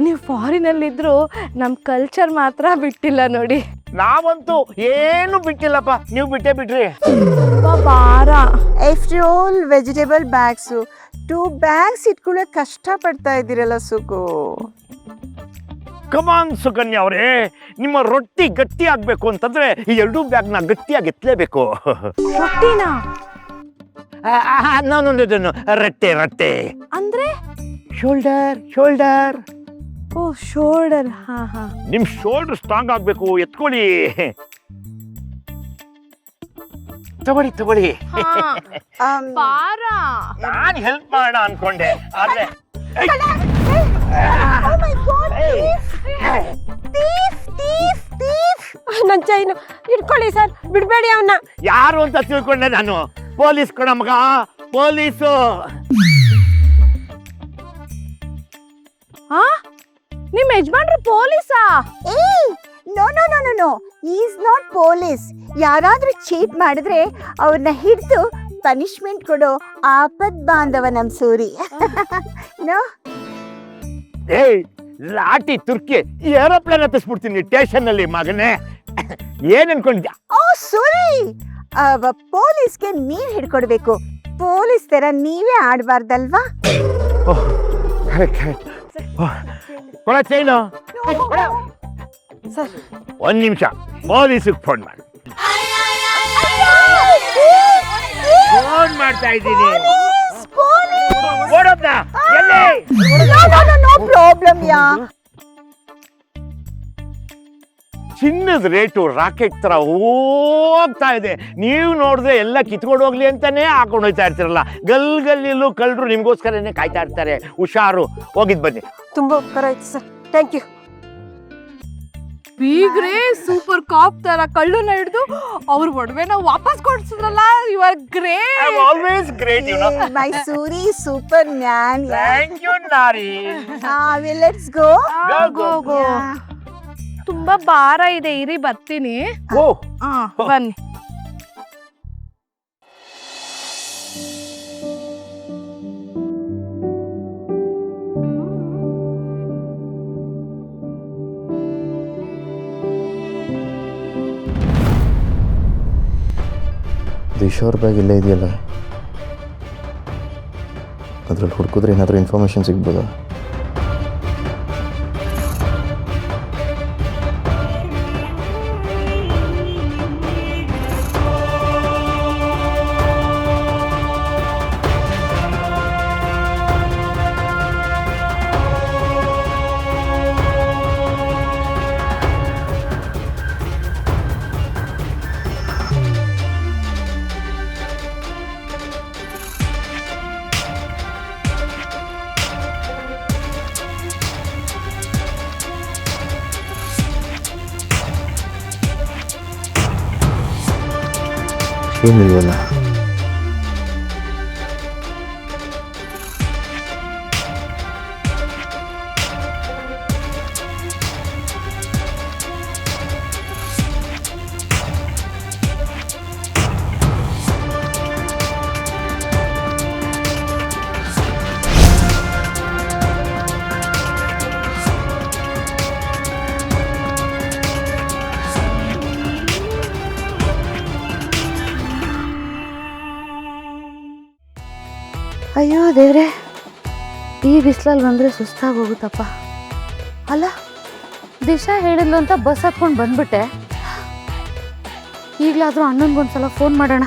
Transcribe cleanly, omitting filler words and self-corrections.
ನೀವು ಫಾರಿನಲ್ಲಿದ್ದರೂ ನಮ್ಮ ಕಲ್ಚರ್ ಮಾತ್ರ ಬಿಟ್ಟಿಲ್ಲ ನೋಡಿ. ನಾವಂತೂ ಏನು ಬಿಟ್ಟಿಲ್ಲಪ್ಪ, ನೀವು ಬಿಟ್ಟೇ ಬಿಟ್ರಿ. ತುಂಬ ಭಾರ. After all vegetable bags 2 bags ಇಟ್ಕೊಳ್ಳೋಕೆ ಕಷ್ಟಪಡ್ತಾ ಇದ್ದೀರಲ್ಲ ಸುಕು. ಕಮಾನ್ ಸುಕನ್ಯಾ ಅವರೇ, ನಿಮ್ಮ ರೊಟ್ಟಿ ಗಟ್ಟಿ ಆಗ್ಬೇಕು ಅಂತಂದ್ರೆ ಈ 2 ಬ್ಯಾಗ್ನ ಗಟ್ಟಿಯಾಗಿ ಎತ್ತಲೇಬೇಕು. ರೊಟ್ಟಿನಾ? ರಟ್ಟೆ ರಟ್ಟೆ ಅಂದ್ರೆ ಶೋಲ್ಡರ್ ಶೋಲ್ಡರ್. ಓ ಶೋಲ್ಡರ್. ಹಾ ಹಾ. ನಿಮ್ ಶೋಲ್ಡರ್ ಸ್ಟ್ರಾಂಗ್ ಆಗ್ಬೇಕು, ಎತ್ಕೊಳ್ಳಿ. ತಗೊಳ್ಳಿ ತಗೊಳ್ಳಿ. ಭಾರ. ನಾನು ಹೆಲ್ಪ್ ಮಾಡೋಣ ಅನ್ಕೊಂಡೆ, ಆದ್ರೆ ನನ್ನ ಚೈನು ಇಟ್ಕೊಳ್ಳಿ ಸರ್, ಬಿಡಬೇಡಿ ಅವನ್ನ. ಯಾರು ಅಂತ ತಿಳ್ಕೊಂಡೆ ನಾನು. ಪೊಲೀಸ್ ಕೊಡ ಮಗ, ಪೊಲೀಸು. ನಿಮ್ಮ ಯಜಮಾನ್ರು ಪೊಲೀಸಾ? No no no no no, is not police. ಯಾರಾದ್ರೂ ಚೀಟ್ ಮಾಡಿದ್ರೆ ಅವ್ರನ್ನ ಹಿಡಿದು ಪನಿಷ್ಮೆಂಟ್ ಕೊಡೋ ಆಪದ್ ಬಾಂಧವ ನಮ್ ಸೂರಿ. ನೋ ಏಯ್, ಲಾಟಿ ತುರ್ಕಿ ಏರೋಪ್ಲೇನ್ ಹತ್ತಿಸ್ಬಿಡ್ತೀನಿ ಸ್ಟೇಷನ್ ಅಲ್ಲಿ ಮಗನೇ. ಏನ್ ಅನ್ಕೊಂಡಿದ್ಯಾ? ಓ ಸೂರಿ, ಪೊಲೀಸ್ಗೆ ನೀವ್ ಹಿಡ್ಕೊಡ್ಬೇಕು. ಪೊಲೀಸ್ ತರ ನೀವೇ ಆಡ್ಬಾರ್ದಲ್ವಾ? ಕೊಡ ಚೈನು. ಒಂದ್ ನಿಮಿಷ, ಪೊಲೀಸಿಗೆ ಫೋನ್ ಮಾಡಿ. ಫೋನ್ ಮಾಡ್ತಾ ಇದ್ದೀನಿ. ನೋ ಪ್ರಾಬ್ಲಮ್ ಯಾ. ಚಿನ್ನದ ರೇಟು ರಾಕೆಟ್ ತರ ಹೋಗ್ತಾ ಇದೆ. ನೀವು ನೋಡಿದ್ರೆ ಎಲ್ಲ ಕಿತ್ಕೊಂಡು ಹೋಗ್ಲಿ ಅಂತಾನೆ ಹಾಕೊಂಡು ಹೋಗ್ತಾ ಇರ್ತೀರಲ್ಲ. ಗಲ್ಲಿಯಲ್ಲೂ ಕಳ್ಳರು ನಿಮ್ಗೋಸ್ಕರನೇ ಕಾಯ್ತಾ ಇರ್ತಾರೆ. ಹುಷಾರು, ಹೋಗಿದ್ ಬನ್ನಿ. ತುಂಬಾ ಉಪಕಾರ ಆಯ್ತು ಸರ್, ಥ್ಯಾಂಕ್ ಯು. ಬೀಗ್ರೆ ಸೂಪರ್ ಕಾಪ್ ತರ ಕಳ್ಳನ ಹಿಡಿದು ಅವ್ರ ಒಡವೆನ ವಾಪಸ್ ಕೊಡ್ಸಿದ್ರಲ್ಲ. You are great. I am always great, you know. My Suri super man. Thank you Nari. Let's go. Go. ತುಂಬಾ ಭಾರ ಇದೆ, ಇರಿ ಬರ್ತೀನಿ. ಓ, ಬನ್ನಿ. ದಿಶೋರ್ ಬ್ಯಾಗ್ ಇಲ್ಲೇ ಇದೆಯಲ್ಲ, ಅದ್ರಲ್ಲಿ ಹುಡುಕಿದ್ರೆ ಏನಾದರೂ ಇನ್ಫಾರ್ಮೇಷನ್ ಸಿಗ್ಬೋದಾ? ಏನಿದೆಯಲ್ಲ, ಅಯ್ಯೋ ದೇವ್ರೆ, ಈ ಬಿಸಿಲಲ್ಲಿ ಬಂದರೆ ಸುಸ್ತಾಗಿ ಹೋಗುತ್ತಪ್ಪ. ಅಲ್ಲ, ದಿಶಾ ಹೇಳಿದ್ಲು ಅಂತ ಬಸ್ ಹತ್ಕೊಂಡು ಬಂದ್ಬಿಟ್ಟೆ. ಈಗಲಾದರೂ ಅಣ್ಣನಿಗೊಂದ್ಸಲ ಫೋನ್ ಮಾಡೋಣ.